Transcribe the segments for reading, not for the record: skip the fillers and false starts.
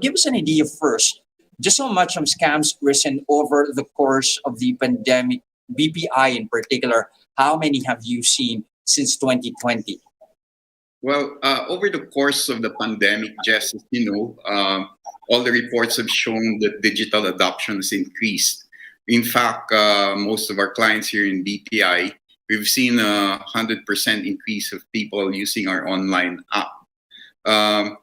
Give us an idea first, just how much of scams risen over the course of the pandemic, BPI in particular. How many have you seen since 2020? Well, over the course of the pandemic, Jess, as you know, all the reports have shown that digital adoption has increased. In fact, most of our clients here in BPI, we've seen 100% increase of people using our online app. Um,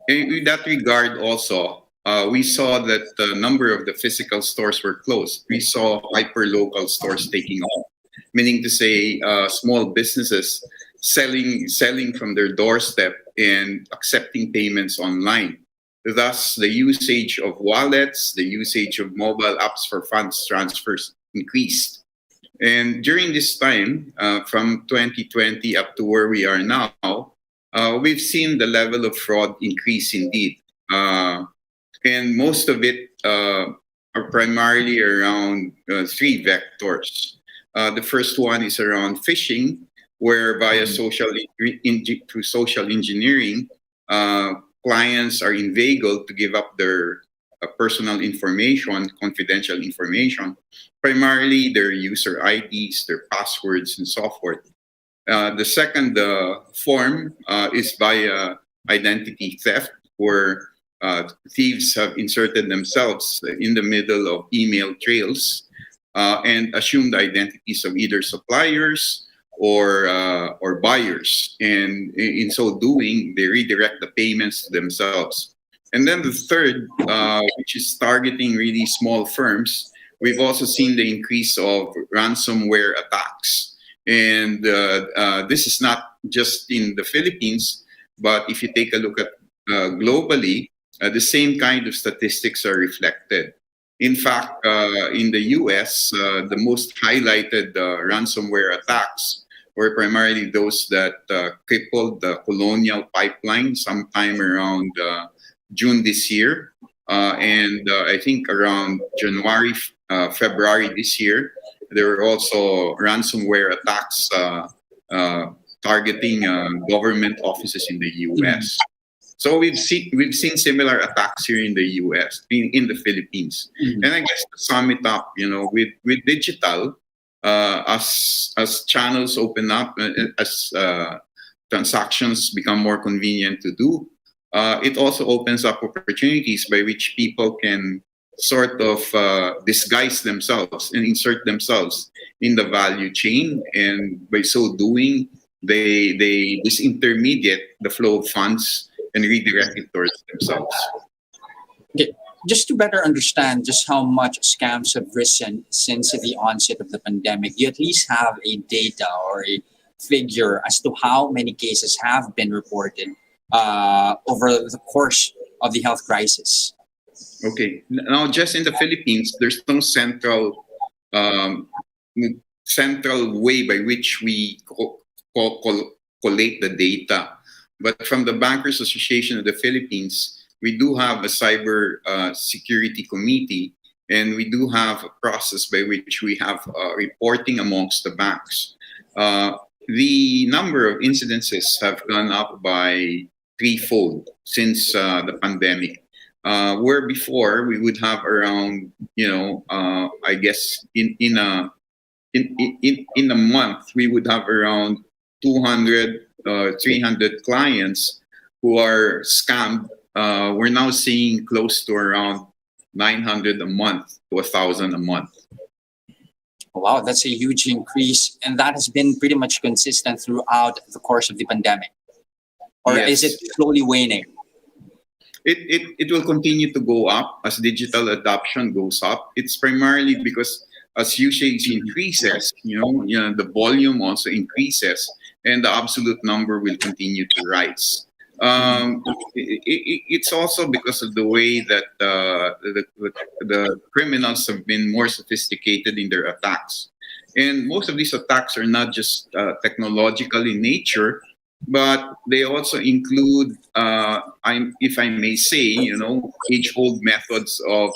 in that regard, also, we saw that the number of the physical stores were closed. We saw hyper local stores taking off, meaning to say, small businesses selling from their doorstep and accepting payments online. Thus, the usage of wallets, the usage of mobile apps for funds transfers increased. And during this time, from 2020 up to where we are now, we've seen the level of fraud increase indeed. And most of it are primarily around three vectors. The first one is around phishing, where via through social engineering, clients are inveigled to give up their personal information, confidential information, primarily their user IDs, their passwords, and so forth. The second form is via identity theft, where thieves have inserted themselves in the middle of email trails and assumed the identities of either suppliers or buyers, and in so doing, they redirect the payments to themselves. And then the third, which is targeting really small firms, we've also seen the increase of ransomware attacks. And this is not just in the Philippines, but if you take a look at globally, the same kind of statistics are reflected. In fact, in the US, the most highlighted ransomware attacks were primarily those that crippled the Colonial Pipeline sometime around June this year. And I think around January, February this year, there were also ransomware attacks targeting government offices in the US. So we've seen similar attacks here in the US, in the Philippines. Mhm. And I guess to sum it up, with digital, as channels open up, as transactions become more convenient to do, it also opens up opportunities by which people can sort of disguise themselves and insert themselves in the value chain, and by so doing, they disintermediate the flow of funds and redirect it towards themselves. Okay. Just to better understand just how much scams have risen since the onset of the pandemic, you at least have a data or a figure as to how many cases have been reported over the course of the health crisis. Okay. Now, just in the Philippines, there's no um, central way by which we collate the data. But from the Bankers Association of the Philippines, we do have a cyber security committee, and we do have a process by which we have reporting amongst the banks. The number of incidences have gone up by threefold since the pandemic. Where before we would have around, I guess in a month we would have around 200, 300 clients who are scammed. We're now seeing close to around 900 a month to 1,000 a month. Wow, that's a huge increase, and that has been pretty much consistent throughout the course of the pandemic. Or is it Yes, slowly waning? it will continue to go up as digital adoption goes up. It's primarily because as usage increases, the volume also increases, and the absolute number will continue to rise. It's also because of the way that the criminals have been more sophisticated in their attacks. And most of these attacks are not just technological in nature, but they also include, if I may say, age-old methods of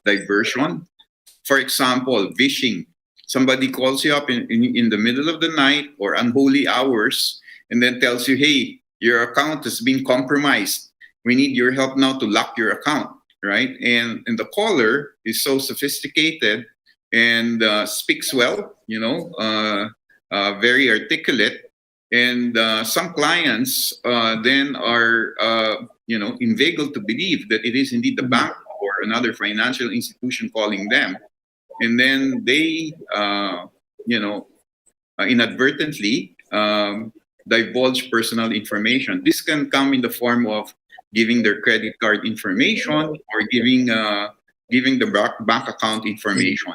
diversion. For example, phishing. Somebody calls you up in the middle of the night or unholy hours and then tells you, hey, your account has been compromised. we need your help now to lock your account, right? And the caller is so sophisticated and speaks well, very articulate. And some clients then are, inveigled to believe that it is indeed the bank or another financial institution calling them. And then they, inadvertently divulge personal information. This can come in the form of giving their credit card information or giving the bank account information.